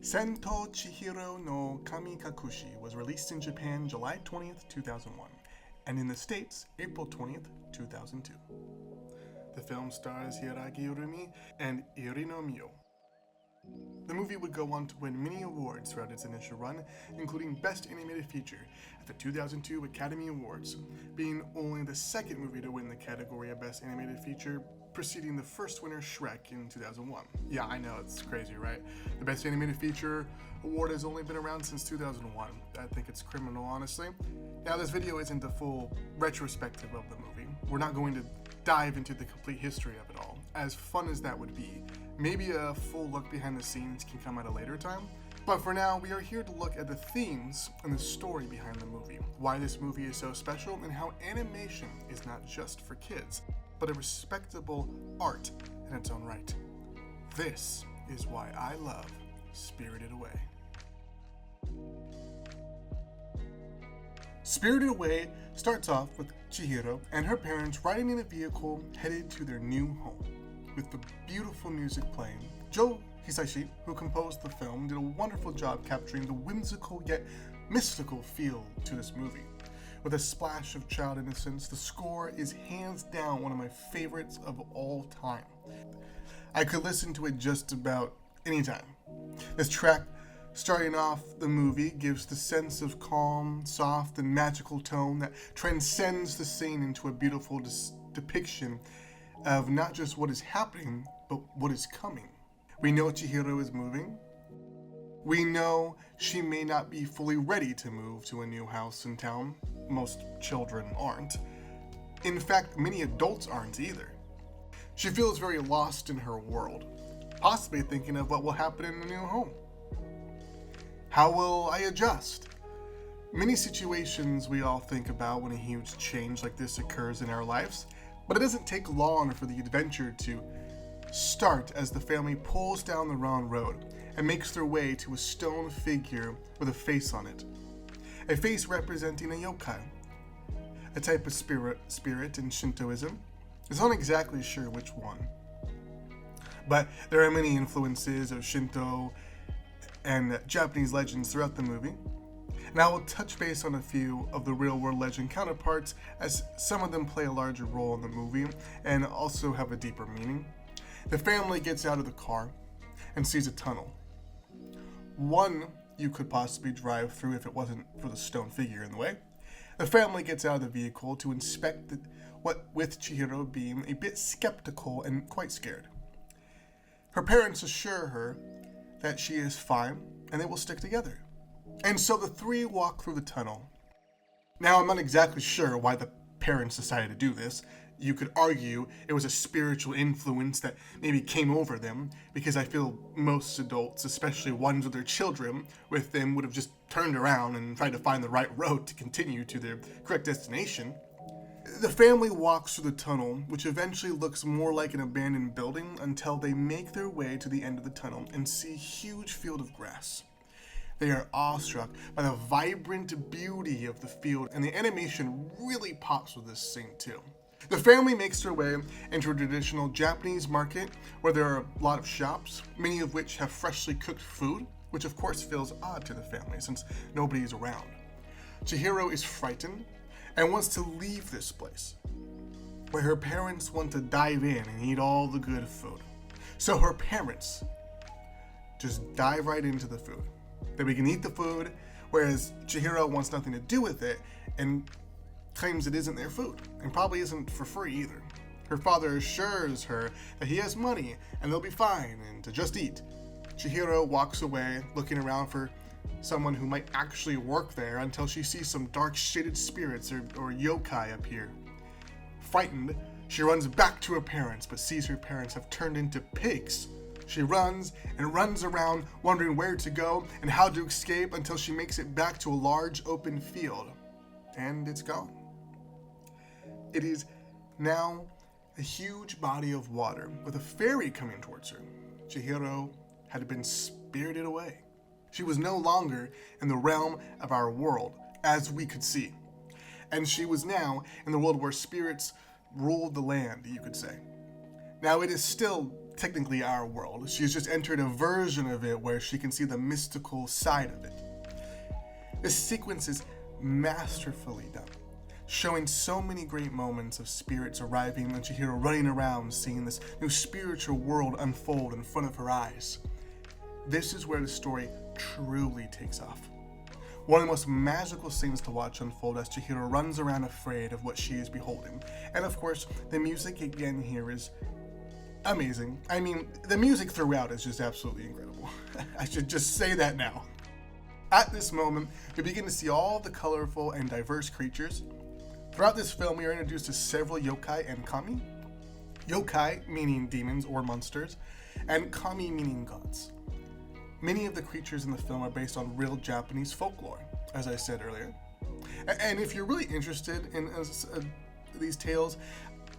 Sento Chihiro no Kamikakushi was released in Japan July 20th, 2001, and in the States, April 20th, 2002. The film stars Hiiragi Urumi and Irino Mio. The movie would go on to win many awards throughout its initial run, including Best Animated Feature at the 2002 Academy Awards, being only the second movie to win the category of Best Animated Feature, preceding the first winner, Shrek, in 2001. Yeah, I know, it's crazy, right? The Best Animated Feature award has only been around since 2001. I think it's criminal, honestly. Now, this video isn't a full retrospective of the movie. We're not going to dive into the complete history of it all, as fun as that would be. Maybe a full look behind the scenes can come at a later time, but for now, we are here to look at the themes and the story behind the movie, why this movie is so special, and how animation is not just for kids, but a respectable art in its own right. This is why I love Spirited Away. Spirited Away starts off with Chihiro and her parents riding in a vehicle headed to their new home. With the beautiful music playing, Joe Hisaishi, who composed the film, did a wonderful job capturing the whimsical yet mystical feel to this movie. With a splash of child innocence, the score is hands down one of my favorites of all time. I could listen to it just about any time. This track, starting off the movie, gives the sense of calm, soft, and magical tone that transcends the scene into a beautiful depiction of not just what is happening, but what is coming. We know Chihiro is moving. We know she may not be fully ready to move to a new house in town. Most children aren't. In fact, many adults aren't either. She feels very lost in her world, possibly thinking of what will happen in the new home. How will I adjust? Many situations we all think about when a huge change like this occurs in our lives, but it doesn't take long for the adventure to start as the family pulls down the wrong road and makes their way to a stone figure with a face on it. A face representing a yokai, a type of spirit in Shintoism. It's not exactly sure which one, but there are many influences of Shinto and Japanese legends throughout the movie. And I will touch base on a few of the real-world legend counterparts, as some of them play a larger role in the movie and also have a deeper meaning. The family gets out of the car and sees a tunnel. One you could possibly drive through if it wasn't for the stone figure in the way. The family gets out of the vehicle to inspect what with Chihiro being a bit skeptical and quite scared. Her parents assure her that she is fine and they will stick together. And so the three walk through the tunnel. Now, I'm not exactly sure why the parents decided to do this. You could argue it was a spiritual influence that maybe came over them, because I feel most adults, especially ones with their children with them, would have just turned around and tried to find the right road to continue to their correct destination. The family walks through the tunnel, which eventually looks more like an abandoned building, until they make their way to the end of the tunnel and see a huge field of grass. They are awestruck by the vibrant beauty of the field, and the animation really pops with this scene too. The family makes their way into a traditional Japanese market where there are a lot of shops, many of which have freshly cooked food, which of course feels odd to the family since nobody is around. Chihiro is frightened and wants to leave this place, but her parents want to dive in and eat all the good food. So her parents just dive right into the food. That we can eat the food, whereas Chihiro wants nothing to do with it and claims it isn't their food, and probably isn't for free either. Her father assures her that he has money and they'll be fine and to just eat. Chihiro walks away, looking around for someone who might actually work there, until she sees some dark shaded spirits or yokai appear. Frightened, she runs back to her parents, but sees her parents have turned into pigs. She runs and runs around, wondering where to go and how to escape, until she makes it back to a large open field. And it's gone. It is now a huge body of water with a fairy coming towards her. Chihiro had been spirited away. She was no longer in the realm of our world, as we could see. And she was now in the world where spirits ruled the land, you could say. Now, it is still technically our world. She's just entered a version of it where she can see the mystical side of it. This sequence is masterfully done, showing so many great moments of spirits arriving and Chihiro running around seeing this new spiritual world unfold in front of her eyes. This is where the story truly takes off. One of the most magical scenes to watch unfold as Chihiro runs around afraid of what she is beholding. And of course, the music again here is amazing. I mean, the music throughout is just absolutely incredible. I should just say that now. At this moment, we begin to see all the colorful and diverse creatures. Throughout this film, we are introduced to several yokai and kami. Yokai meaning demons or monsters, and kami meaning gods. Many of the creatures in the film are based on real Japanese folklore, as I said earlier. And if you're really interested in these tales,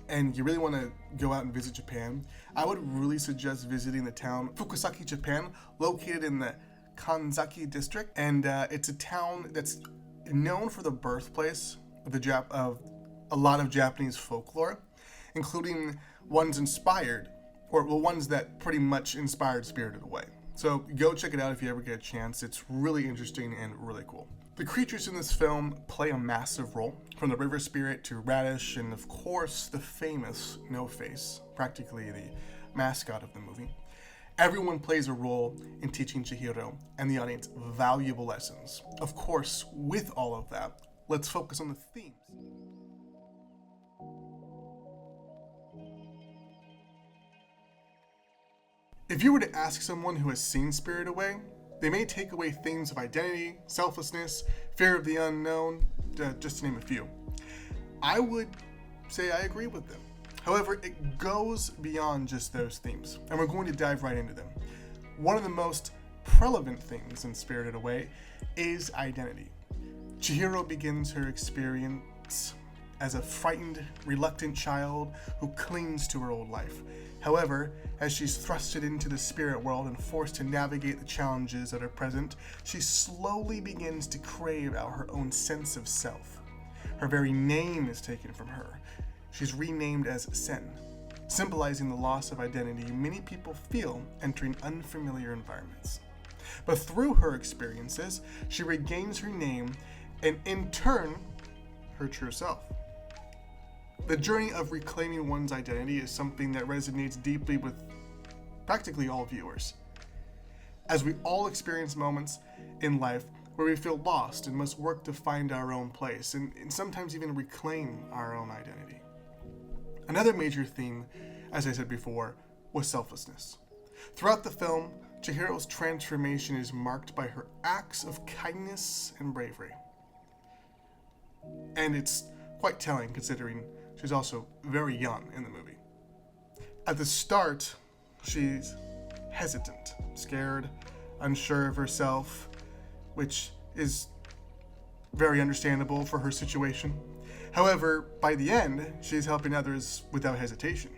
and you really want to go out and visit Japan, I would really suggest visiting the town Fukusaki, Japan, located in the Kanzaki district. And it's a town that's known for the birthplace of a lot of Japanese folklore, including ones ones that pretty much inspired Spirited Away. So go check it out if you ever get a chance. It's really interesting and really cool. The creatures in this film play a massive role, from the river spirit to Radish, and of course the famous No Face, practically the mascot of the movie. Everyone plays a role in teaching Chihiro and the audience valuable lessons. Of course, with all of that, let's focus on the themes. If you were to ask someone who has seen Spirited Away, they may take away themes of identity, selflessness, fear of the unknown, just to name a few. I would say I agree with them. However, it goes beyond just those themes, and we're going to dive right into them. One of the most prevalent themes in Spirited Away is identity. Chihiro begins her experience as a frightened, reluctant child who clings to her old life. However, as she's thrusted into the spirit world and forced to navigate the challenges that are present, she slowly begins to crave out her own sense of self. Her very name is taken from her. She's renamed as Sen, symbolizing the loss of identity many people feel entering unfamiliar environments. But through her experiences, she regains her name and in turn, her true self. The journey of reclaiming one's identity is something that resonates deeply with practically all viewers, as we all experience moments in life where we feel lost and must work to find our own place and sometimes even reclaim our own identity. Another major theme, as I said before, was selflessness. Throughout the film, Chihiro's transformation is marked by her acts of kindness and bravery. And it's quite telling considering she's also very young in the movie. At the start, she's hesitant, scared, unsure of herself, which is very understandable for her situation. However, by the end, she's helping others without hesitation.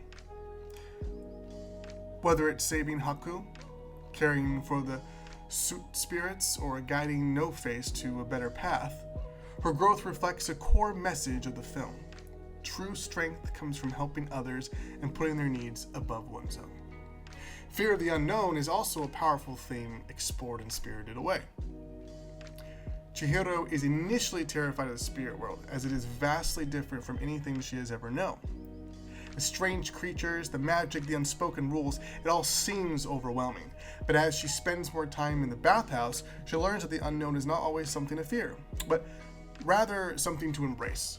Whether it's saving Haku, caring for the suit spirits, or guiding No Face to a better path, her growth reflects a core message of the film. True strength comes from helping others and putting their needs above one's own. Fear of the unknown is also a powerful theme explored in Spirited Away. Chihiro is initially terrified of the spirit world, as it is vastly different from anything she has ever known. The strange creatures, the magic, the unspoken rules, it all seems overwhelming. But as she spends more time in the bathhouse, she learns that the unknown is not always something to fear, but rather something to embrace.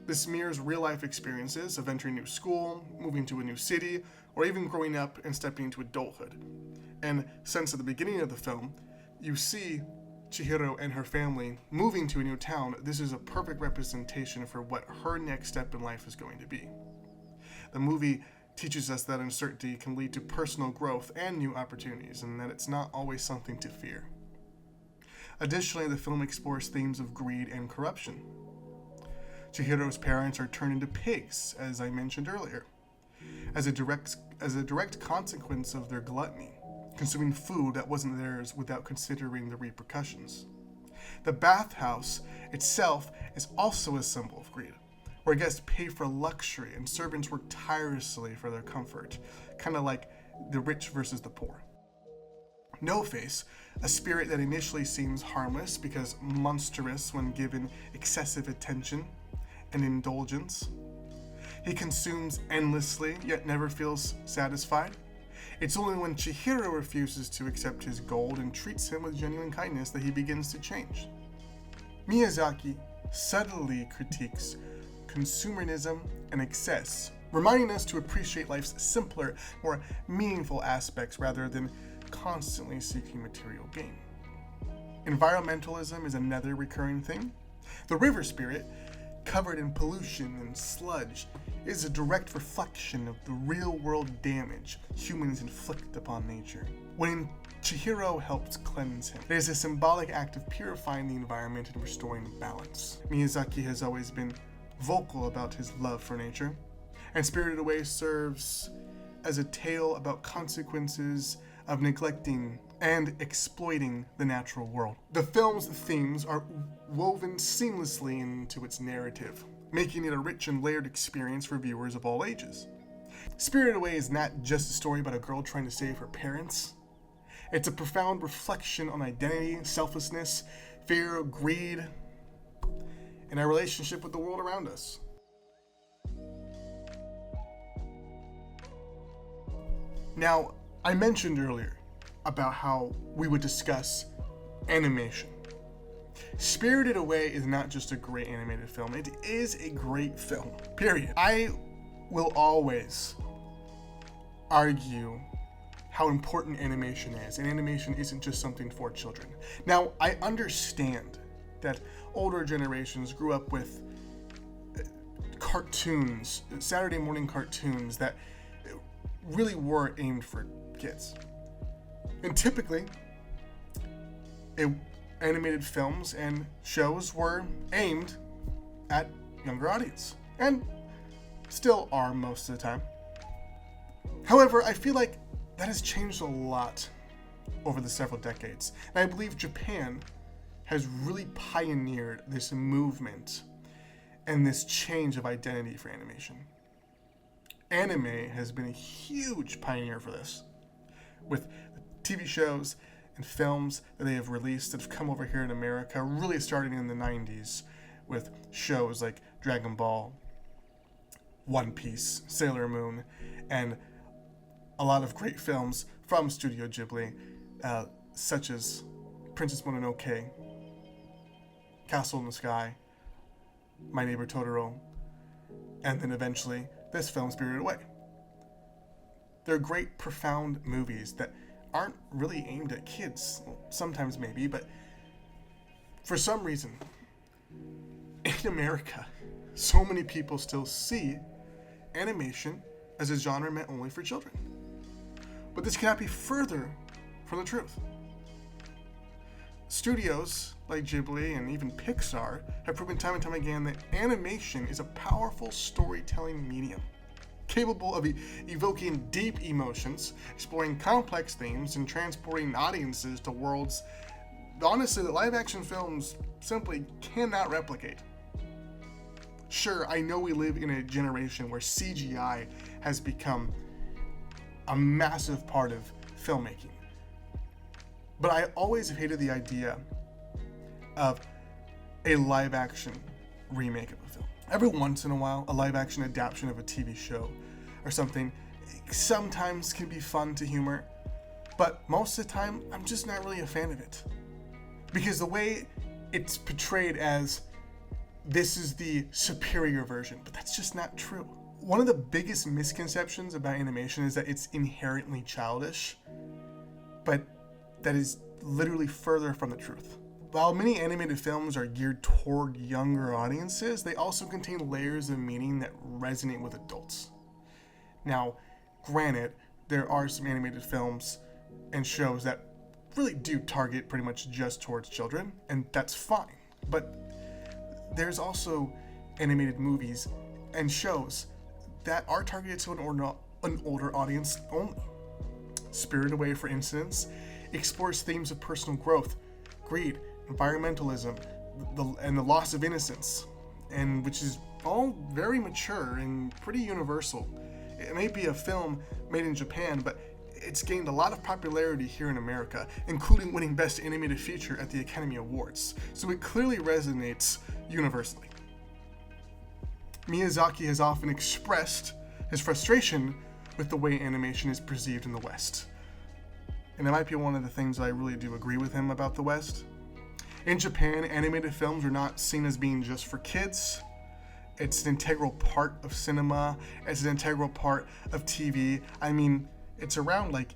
This mirrors real-life experiences of entering a new school, moving to a new city, or even growing up and stepping into adulthood. And since at the beginning of the film, you see Chihiro and her family moving to a new town, this is a perfect representation for what her next step in life is going to be. The movie teaches us that uncertainty can lead to personal growth and new opportunities, and that it's not always something to fear. Additionally, the film explores themes of greed and corruption. Chihiro's parents are turned into pigs, as I mentioned earlier, as a direct consequence of their gluttony, consuming food that wasn't theirs without considering the repercussions. The bathhouse itself is also a symbol of greed, where guests pay for luxury and servants work tirelessly for their comfort, kind of like the rich versus the poor. No Face, a spirit that initially seems harmless because monstrous when given excessive attention and indulgence. He consumes endlessly, yet never feels satisfied. It's only when Chihiro refuses to accept his gold and treats him with genuine kindness that he begins to change. Miyazaki subtly critiques consumerism and excess, reminding us to appreciate life's simpler, more meaningful aspects rather than constantly seeking material gain. Environmentalism is another recurring theme. The river spirit, covered in pollution and sludge, is a direct reflection of the real-world damage humans inflict upon nature. When Chihiro helps cleanse him, it is a symbolic act of purifying the environment and restoring balance. Miyazaki has always been vocal about his love for nature, and Spirited Away serves as a tale about consequences of neglecting and exploiting the natural world. The film's themes are woven seamlessly into its narrative, making it a rich and layered experience for viewers of all ages. Spirited Away is not just a story about a girl trying to save her parents. It's a profound reflection on identity, selflessness, fear, greed, and our relationship with the world around us. Now, I mentioned earlier about how we would discuss animation. Spirited Away is not just a great animated film, it is a great film, period. I will always argue how important animation is, and animation isn't just something for children. Now, I understand that older generations grew up with cartoons, Saturday morning cartoons that really were aimed for kids. And typically, animated films and shows were aimed at younger audience, and still are most of the time. However, I feel like that has changed a lot over the several decades, and I believe Japan has really pioneered this movement and this change of identity for animation. Anime has been a huge pioneer for this, with TV shows and films that they have released that have come over here in America, really starting in the 90s with shows like Dragon Ball, One Piece, Sailor Moon, and a lot of great films from Studio Ghibli, such as Princess Mononoke, Castle in the Sky, My Neighbor Totoro, and then eventually this film, Spirited Away. They're great, profound movies that aren't really aimed at kids. Well, sometimes maybe, but for some reason, in America, so many people still see animation as a genre meant only for children. But this cannot be further from the truth. Studios like Ghibli and even Pixar have proven time and time again that animation is a powerful storytelling medium, capable of evoking deep emotions, exploring complex themes, and transporting audiences to worlds, honestly, that live-action films simply cannot replicate. Sure, I know we live in a generation where CGI has become a massive part of filmmaking, but I always hated the idea of a live-action remake of a film. Every once in a while, a live-action adaptation of a TV show or something sometimes can be fun to humor, but most of the time, I'm just not really a fan of it. Because the way it's portrayed as this is the superior version, but that's just not true. One of the biggest misconceptions about animation is that it's inherently childish, but that is literally further from the truth. While many animated films are geared toward younger audiences, they also contain layers of meaning that resonate with adults. Now, granted, there are some animated films and shows that really do target pretty much just towards children, and that's fine. But there's also animated movies and shows that are targeted to an older audience only. Spirited Away, for instance, explores themes of personal growth, greed, environmentalism, and the loss of innocence, and which is all very mature and pretty universal. It may be a film made in Japan, but it's gained a lot of popularity here in America, including winning Best Animated Feature at the Academy Awards, so it clearly resonates universally. Miyazaki has often expressed his frustration with the way animation is perceived in the West. And that might be one of the things I really do agree with him about the West. In Japan, animated films are not seen as being just for kids. It's an integral part of cinema. It's an integral part of TV. I mean, it's around like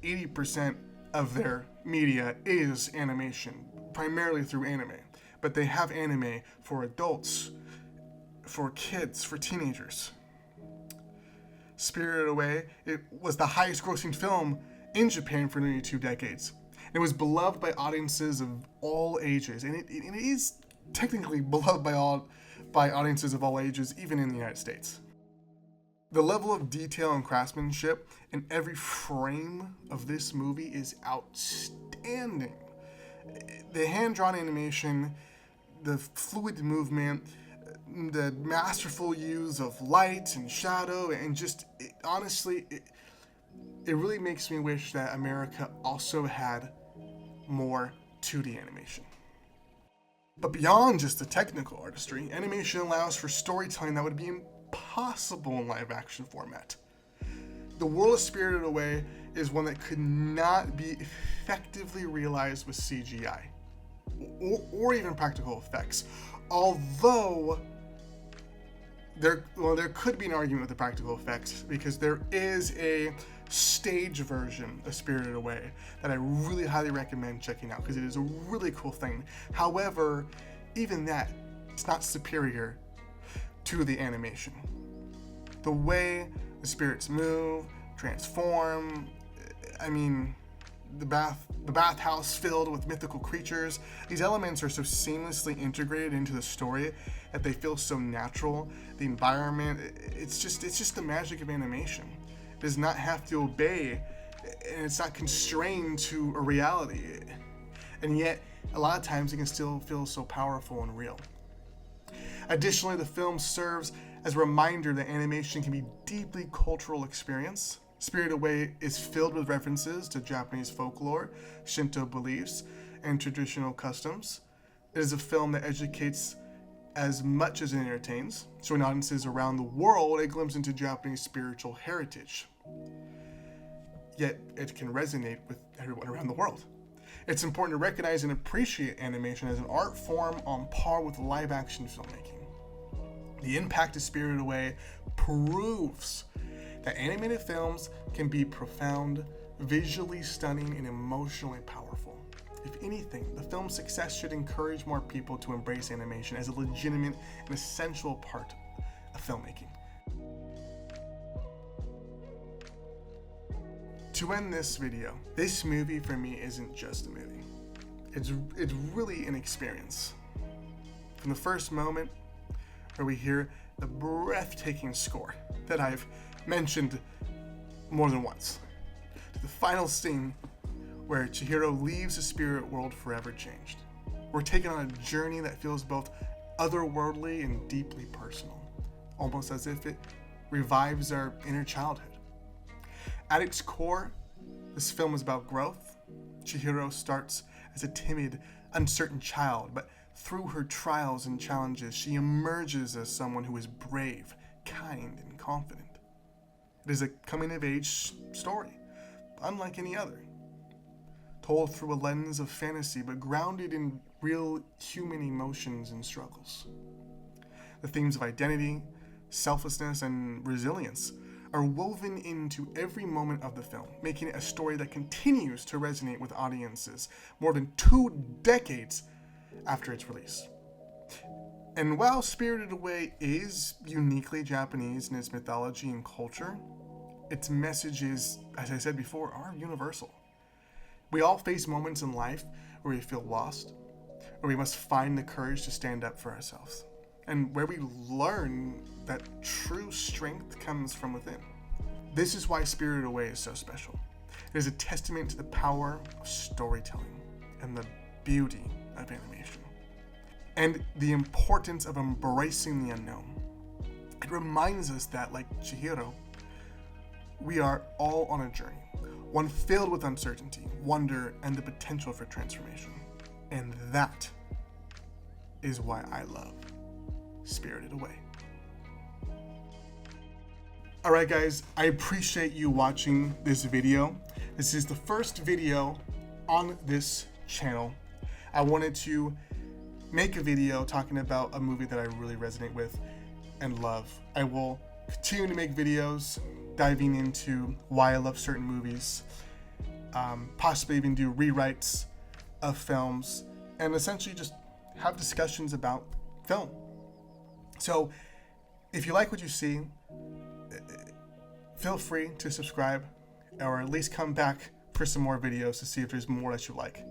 80% of their media is animation, primarily through anime. But they have anime for adults, for kids, for teenagers. Spirited Away, it was the highest grossing film in Japan for nearly 2 decades. It was beloved by audiences of all ages, and it is technically beloved by audiences of all ages, even in the United States. The level of detail and craftsmanship in every frame of this movie is outstanding. The hand-drawn animation, the fluid movement, the masterful use of light and shadow, and just, honestly, it really makes me wish that America also had more 2D animation. But beyond just the technical artistry, animation allows for storytelling that would be impossible in live action format. The world of Spirited Away is one that could not be effectively realized with CGI or even practical effects. Although there could be an argument with the practical effects, because there is a stage version of Spirited Away that I really highly recommend checking out, because it is a really cool thing. However, even that, it's not superior to the animation. The way the spirits move, transform, I mean, the bathhouse filled with mythical creatures, these elements are so seamlessly integrated into the story that they feel so natural. The environment, it's just the magic of animation. It does not have to obey, and it's not constrained to a reality. And yet, a lot of times it can still feel so powerful and real. Additionally, the film serves as a reminder that animation can be a deeply cultural experience. Spirited Away is filled with references to Japanese folklore, Shinto beliefs, and traditional customs. It is a film that educates as much as it entertains, showing audiences around the world a glimpse into Japanese spiritual heritage. Yet it can resonate with everyone around the world. It's important to recognize and appreciate animation as an art form on par with live action filmmaking. The impact of Spirited Away proves that animated films can be profound, visually stunning, and emotionally powerful. If anything, the film's success should encourage more people to embrace animation as a legitimate and essential part of filmmaking. To end this video, this movie for me isn't just a movie. It's really an experience. From the first moment where we hear the breathtaking score that I've mentioned more than once, to the final scene where Chihiro leaves the spirit world forever changed. We're taken on a journey that feels both otherworldly and deeply personal, almost as if it revives our inner childhood. At its core, this film is about growth. Chihiro starts as a timid, uncertain child, but through her trials and challenges, she emerges as someone who is brave, kind, and confident. It is a coming-of-age story, unlike any other, told through a lens of fantasy, but grounded in real human emotions and struggles. The themes of identity, selflessness, and resilience are woven into every moment of the film, making it a story that continues to resonate with audiences more than 2 decades after its release. And while Spirited Away is uniquely Japanese in its mythology and culture, its messages, as I said before, are universal. We all face moments in life where we feel lost, where we must find the courage to stand up for ourselves, and where we learn that true strength comes from within. This is why Spirited Away is so special. It is a testament to the power of storytelling and the beauty of animation. and the importance of embracing the unknown. It reminds us that, like Chihiro, we are all on a journey, one filled with uncertainty, wonder, and the potential for transformation. And that is why I love Spirited Away. Alright guys, I appreciate you watching this video. This is the first video on this channel. I wanted to make a video talking about a movie that I really resonate with and love. I will continue to make videos diving into why I love certain movies, possibly even do rewrites of films, and essentially just have discussions about film. So if you like what you see, feel free to subscribe, or at least come back for some more videos to see if there's more that you like.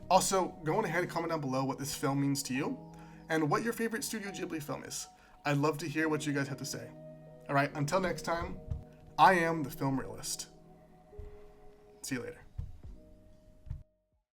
Also, go on ahead and comment down below what this film means to you and what your favorite Studio Ghibli film is. I'd love to hear what you guys have to say. Alright, until next time, I am the Film Realist. See you later.